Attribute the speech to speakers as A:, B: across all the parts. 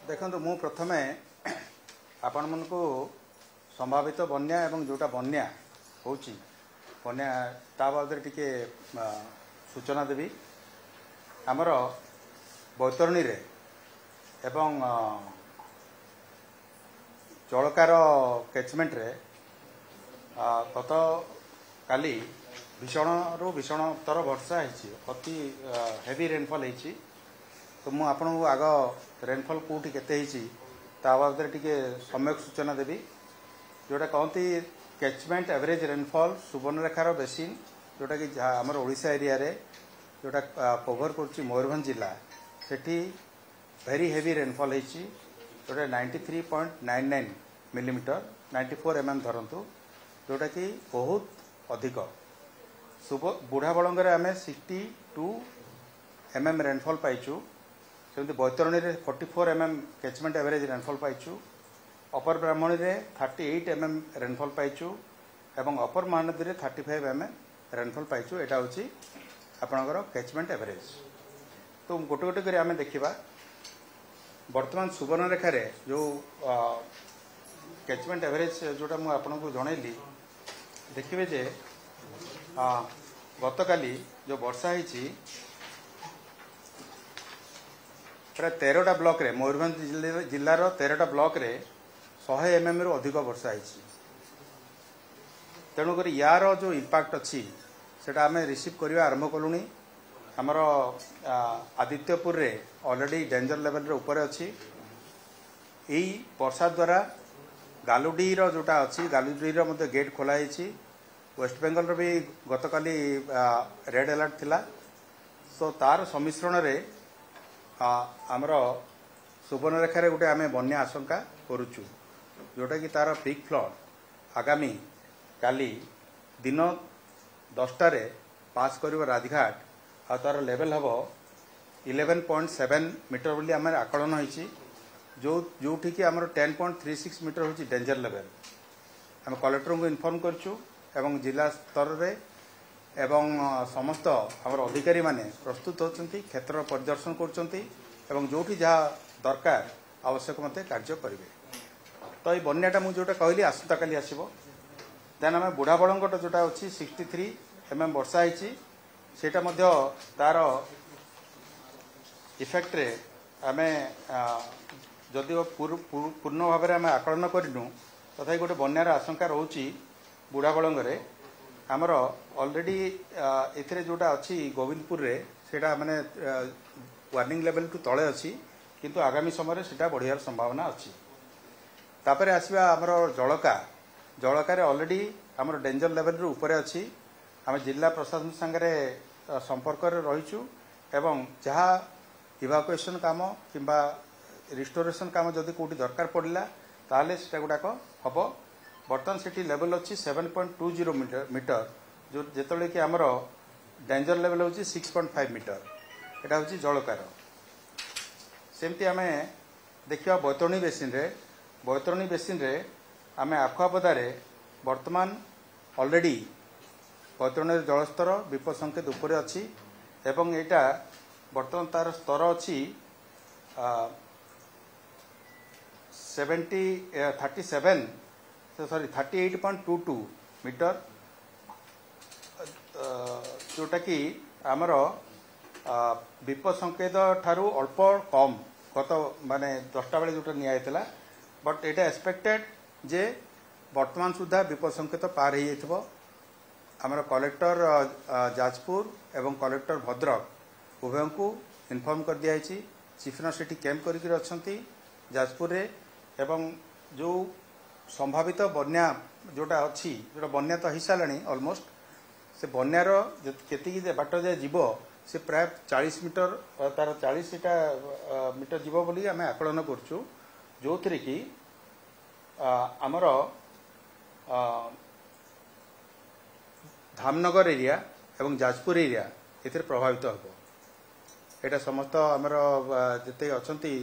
A: देखो मु प्रथमे आपण मन को संभावित बन्या एवं जोटा बन्या होची बन्या ता बाबद टिके सूचना देवी आमर बैतरणी रे एवं चौड़कार कैचमेंट रे गत काली भीषण रु भीषणतर वर्षा होती अति हेवी रेनफॉल होती तो मु आपन को आग रेनफॉल कोठी केते होती ता बाबद टिके सम्यक सूचना देवी जोटा कहती कैचमेंट एवरेज रेनफॉल सुवर्णरेखार बेसिन जोटा कि आमर ओडिशा एरिया रे जोटा कवर कर मयूरभंज जिला सेठी वेरी हेवी रेनफॉल होती जोटा 93.99 मिलीमीटर 94 mm धरतु जोटा कि बहुत अधिक बुढ़ा बलंगे आम 62 mm रेनफॉल पाइचु सेमती बैतरणी रे 44 mm कैचमेंट एवरेज रेनफॉल पाइचु अपर ब्राह्मणी रे 38 mm रेनफॉल पाइचु एवं अपर महानदी रे 35 mm रेनफॉल पाइचु एटा होची आपनकर कैचमेंट एवरेज तो गोटे गोटे करी आमे देखिबा वर्तमान सुवर्णरेखा रे जो कैचमेंट एवरेज जोटा मु आपनको जणैली देखिबे जे गतकाली जो वर्षा होती प्राय 13टा ब्लॉक रे मयूरभंज जिलार 13टा ब्लॉक रे 100 mm रु अधिक वर्षा होती तेणुक यार जो इम्पैक्ट अच्छी सेटा आमे रिसीव करवा आरंभ कलुनी आमर आदित्यपुर रे ऑलरेडी डेंजर लेवल रे ऊपर अच्छी यही वर्षा द्वारा गालुडी रो जोटा अच्छी गालुडी रो मध्य गेट खोला वेस्ट बेंगल रो भी गतकाली रेड अलर्ट थिला सो तार सम्मिश्रण रे आमर सुवर्णरेखा रे गोटे आमे बन्या आशंका करूचु जोटा कि तार पीक फ्लड आगामी काली दिन 10टा रे पास करिवो राजघाट आ तार लेवल हबो 11.7 मीटर बोली आमे आकलन होईची जोठी कि आमर 10.36 मीटर होची डेंजर लेवल आम कलेक्टर को इन्फॉर्म करचु एवं जिला स्तर रे एवं समस्त आमर अधिकारी माने प्रस्तुत होचंती क्षेत्र परिदर्शन करचंती एवं जोठी जहाँ दरकार आवश्यक मते कार्य करिवे तो ये बन्याटा मु जोटा कहली आसंता काली आसीबो देन आम बुढ़ा बलंगट जोटा अछि 63 mm वर्षा होईची सेटा मध्य तार इफेक्ट रे आमे जदि पूर्ण भाव में आम आकलन करूँ तथा गोटे बन्यार आशंका रोची बुढ़ा बलंगे आमर ऑलरेडी एथिरे जोटा अच्छी गोविंदपुर रे सेटा माने वार्निंग लेवल टू तले अच्छी किंतु आगामी समय सेटा बढ़ियार संभावना अच्छी तापर आसवा आमर जलका रे ऑलरेडी आमर डेंजर लेवल रू ऊपर अच्छी आम जिला प्रशासन संगे संपर्क रहीचु एवं जहाँ इवाकुएसन काम किंबा रिस्टोरेशन काम जदि कोटी दरकार पड़ला ताले सेटा गुडाक हम बर्तमान सेठी लेवल अच्छी 7.20 मीटर जो जेतले कि आमर डेंजर लेवल होची 6.5 मीटर एटा होची जलकार सेमती आमे देखिया बैतरणी बेसिन रे आमे आखुआपदा रे वर्तमान ऑलरेडी बैतरणी जलस्तर विपद संकेत ऊपर अच्छी एवं एटा वर्तमान तार स्तर अच्छी 38.22 मीटर जोटा कि आमर विपद संकेत ठारू अल्प कम गत माने 10टा बेले जोटा निया बट एटा एक्सपेक्टेड जे वर्तमान सुधा विपद संकेत पार हो जाइथिबो आमर कलेक्टर जाजपुर एवं कलेक्टर भद्रक उभय को इन्फॉर्म कर दिया चीफ सेठी कैंप करके अच्छी जाजपुर रे एवं जो संभावित बन्या जोटा अच्छी जोटा बन्या तो हो सारे ऑलमोस्ट से बन्यार केतिकी बाट जाए जीव से प्राय 40 मीटर तार 40 मीटर जीव बोली आम आकलन करचु जो थी कि आमर धामनगर एरिया एवं जाजपुर एरिया एथिरे प्रभावित हो एटा समस्त आमर जिते अच्छी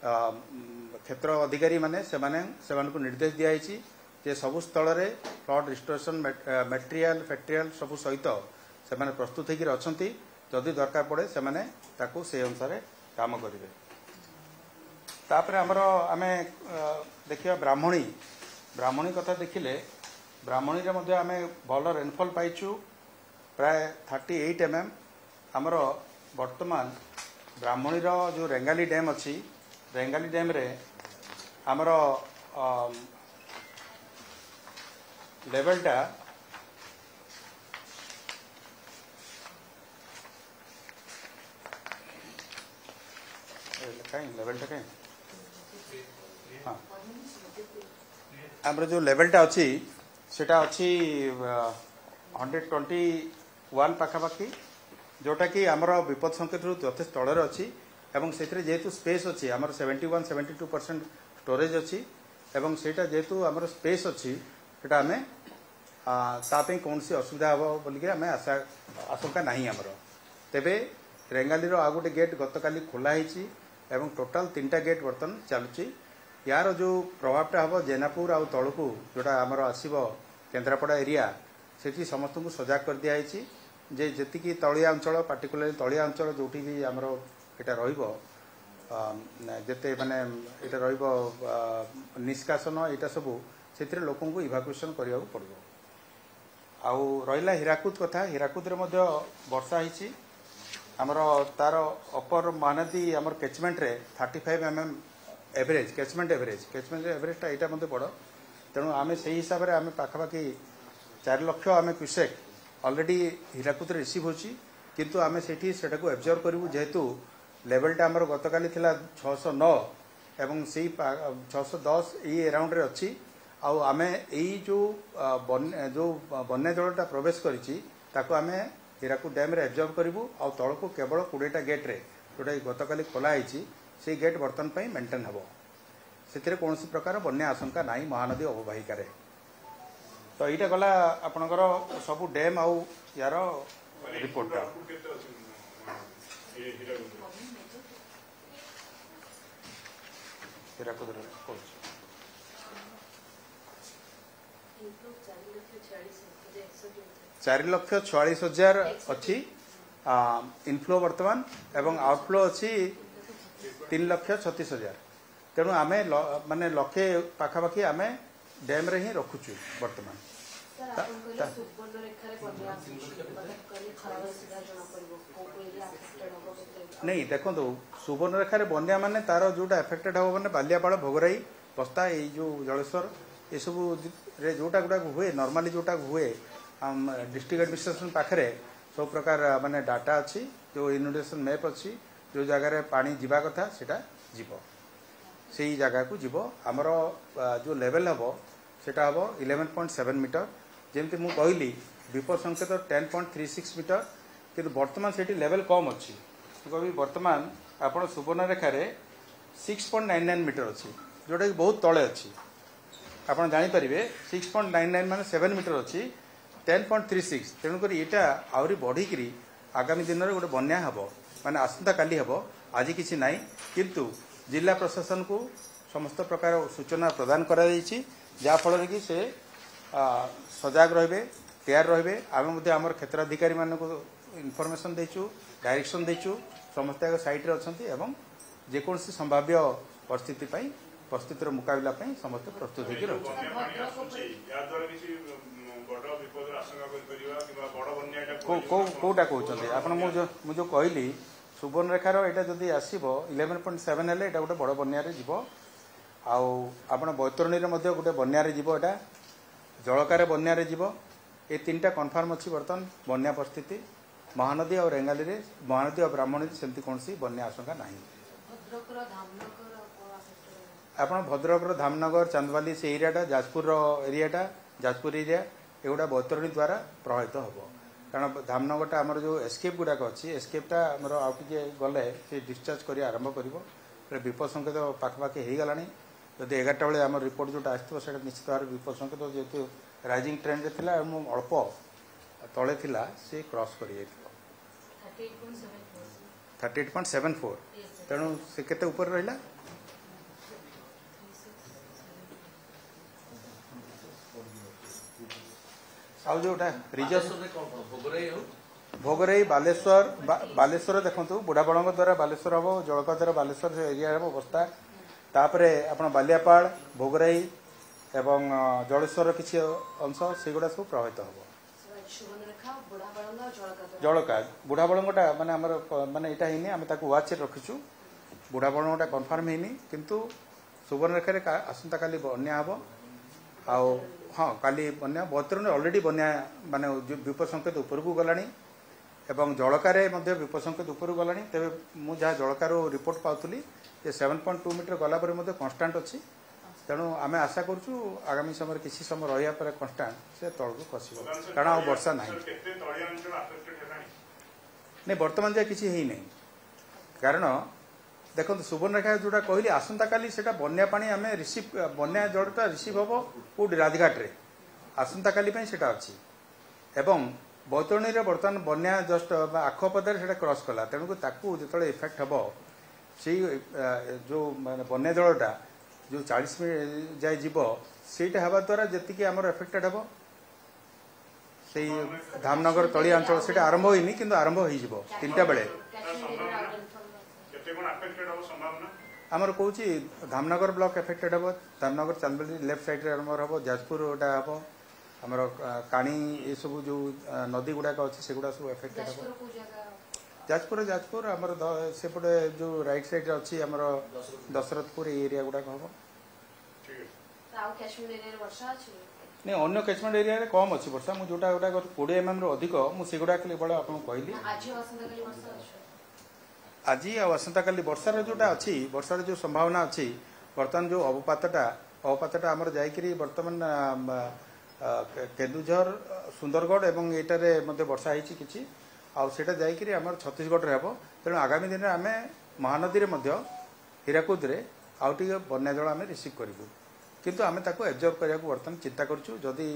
A: क्षेत्र अधिकारी माने को निर्देश दिखाई जे सबु स्थल रे फ्लड रिस्टोरेशन मटेरियल फैक्ट्रियल सबु सहित से प्रस्तुत होकर अच्छा जदि दरकार पड़े से अनुसार काम करेंगे। तापर आमर आम देखिए ब्राह्मणी ब्राह्मणी कथा देखिले ब्राह्मणी रे मध्य आम भल रेनफॉल पाइचु प्राय 38 mm आमर वर्तमान ब्राह्मणी जो रेंगाली डैम अच्छी रेंगाली डैम रे आमर लेवलटा लेवलटा कहीं हाँ आमर जो लेवलटा अच्छी सेटा अच्छी 121 पाखापाखि जोटा कि आमर विपद संकेत यथेष तलर अच्छी एवं से जेहेतु स्पेस अच्छी आमर 71-72% स्टोरेज अच्छी एवं सेटा जेहेतु आमर स्पेस अच्छी सेटा आम तापी कौन सी असुविधा हम बोलिक आम आशंका नहीं आमर तेबे रेंगाली आउ गोटे गेट गतकाली खोला होती एवं टोटाल 3टा गेट बर्तन चलुची यार जो प्रभावटा हम जेनापुर आउ तलकू जोटा आमर आसब केन्द्रापड़ा एरिया से समस्त को सजाग कर दिखाई जे जी तलिया अंचल पार्टिकुलरली तलिया अंचल जो भी आमर यहाँ रते माने यहाँ निष्कासन यहाँ सबू से लोक इभाकुएसन करने पड़ो आउ रहा हीराकुद कथा हीराकुद वर्षा होती आमर तार अपर महानदी आमर कैचमेंट रे 35 mm एवरेज कैचमेंट एवरेजटा यहाँ मत बड़ तेणु आम से हिसाब से आम पाखापाखि 4 लाख आम क्यूसेक ऑलरेडी हीराकुद रिसीव होची किंतु आम से एब्जर्व करूँ जेहेतु लेवलटा आमर गतकाली 609 एवं से 610 ये अराउंड रे अच्छी आउ आम यही जो बन्या जलटा प्रवेश करी आम हीराकुद डैम रे एब्जर्व करूँ आउ तल को केवल 20टा गेट रे जोटा गतकाली खोलाई से गेट बर्तन पर मेंटेन हम से कौन प्रकार बन्या आशंका नहीं महानदी अववाहिका तो यहाँ गला आपणकर सबू डैम आउ यार रिपोर्ट हीराकुद 4,46,000 अच्छी इनफ्लो वर्तमान एवं आउटफ्लो अच्छी 3,36,000 तेणु आम माने लक्षे पाखापाखि आम डैम रे ही रखुचु वर्तमान नहीं देखो सुवर्णरेखार बन्या माने तार जोटा एफेक्टेड हम मैंने बालियापाड़ भोगराई बस्ता ये जो जलेश्वर ये सब जोटा गुड़ाक हुए नॉर्मली जोटा हुए डिस्ट्रिक्ट एडमिनिस्ट्रेशन पाखे सब प्रकार माने डाटा अच्छी जो इनोडेशन मैप अच्छी जो जगार पानी जीवा कथा सेटा जीव से ही जगह को जीव आमर जो लेवल हम सेटा हम 11.7 मीटर जमती मु कहली विपद संकेत 10.36 मीटर किंतु वर्तमान से लेवल कम अच्छी कभी वर्तमान आपण सुवर्णरेखार 6.99 मीटर अच्छी जोटा कि बहुत तले अच्छी आपड़ जानीपारे 6.99 माने 7 मीटर अच्छी 10.36 तेणुक यहाँ आहरी बढ़ी आगामी दिन में गोटे बन्या हम माने आसंता काली हम आज किसी ना किंतु जिला प्रशासन को समस्त प्रकार सूचना प्रदान करा जहाँफल कि से सजाग रे केयर रे आम आमर क्षेत्राधिकारी मान इनफर्मेशन देचु डायरेक्शन देचु समस्त साइट रे अच्छा एवं जेकोसी संभाव्य परिस्थिति परिस्थितिर मुकाबला समस्त प्रस्तुत होटा कहते आप जो कहली सुवर्णरेखार यहाँ जदि आसब 11.7 हेल्ले यहाँ गोटे बड़ बन्या जीव आप बैतरणी गोटे बन्या जीव यहाँ जलकार बन्या जीव ये 3टा कन्फर्म अच्छी बर्तमान बन्या परिस्थिति महानदी और रेंगाली रे महानदी और ब्राह्मणी सेमती कौन बन्या आशंका ना आप भद्रक धामनगर चांदवाली से एरियाटा जाजपुर एरियाटा जाजपुर एरिया एगुड़ा बैतरणी द्वारा प्रभावित हम कारण धामनगरटा आमर जो एस्केप गुड़ाक अच्छी एस्केपटा आमर आउ टे गले से डिस्चार्ज कर आरंभ कर विपद संकेत पाखापाखि हो गलानी जदि 11टा बेले आम रिपोर्ट जोटा आसो निश्चित भाव विपद संकेत जेहेतु राइजिंग ट्रेंड रे थिला अल्प तले थिला से क्रॉस कर 38.74 तेणु से केते ऊपर रहिला आउ जोटा भोगरई बालेश्वर देखो बुढ़ाबड़ द्वारा बालेश्वर हम जलका द्वारा बालेश्वर एरिया हम अवस्था तापरे आपण बालियापाड़ भोगराई एवं जलेश्वर किसी अंश सेगुड़ा सब प्रभावित हम जलका बुढ़ा बड़ंगटा माने आमर माने एटा हिनी आमे ताकू वाच रखिछु बुढ़ा बड़ंगटा कन्फर्म हिनी किंतु सुवर्णरेखा रे आसंता काली बन्या हबो आउ हाँ काली बन्या बतरण ऑलरेडी बन्या माने विपद संकेत ऊपर को गलानी एवं जलकार विपद संकेत ऊपर गलानी तेरे मु जहाँ जलकार रिपोर्ट पाउथली जे 7.2 मीटर गला पर मध्य कन्स्टांट अच्छी तेणु आम आशा करूँ आगामी समय किसी समय रहा पर कन्स्टांट से तल को खस कारण आ वर्षा ना नहीं बर्तमान जाए किसी है नहीं कारण देखो सुवर्णरेखा जोटा कहली आसंता काली सेटा बन्या पानी आम रिसीव बन्या जलटा रिसीव हम कौट राजघाट रे आसंता काली सेटा अच्छी एवं बैतरणी रे बर्तमान बन्या जस्ट आखपदार सेटा क्रॉस कला तेणुक ताकू जो इफेक्ट हम से जो माने बन्या जलटा जो 40 मिनट जाए जीव सेटा हवा द्वारा जी आमर एफेक्टेड हम से धामनगर तलिया अंचल से आरंभ होनी कि आरंभ हो 3टा बेले आमर कौच धामनगर ब्लॉक एफेक्टेड हम धामनगर चांदबाली लेफ्ट साइड रे आरंभ हम जाजपुर गोटा हम आमर काणी ये सब जो नदी गुड़ाक अच्छे से गुड़ा सब एफेक्टेड हम जाजपुर आमर सेपटे जो राइट साइड रे अच्छी आमर दशरथपुर एरिया गुड़ाक हम नहीं अन्य कैचमेंट एरिया रे कम अच्छी वर्षा मुझे जोटा गोटा 20 mm अधिक मुझे केवल आपको कहली आज आसंता काली वर्षार जोटा अच्छी वर्षार जो संभावना अच्छी बर्तमान जो अवपातटा आमर जाइकरी बर्तमान केन्दुझर सुंदरगढ़ एवं एटारे मध्य वर्षा होती किसी आउटा जाइकरी आमर छत्तीसगढ़ रे हम तेणु आगामी दिन में आम महानदी रे मध्य हीराकुद रे आउ टिके बन्या जल आम रिसीव करूँ किंतु आम ताको एब्जर्व करने को बर्तमान चिंता करूँ जदि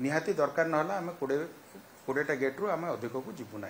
A: निहाती दरकार ना आम 20टा गेट्रु आम अधिक को जीवु ना।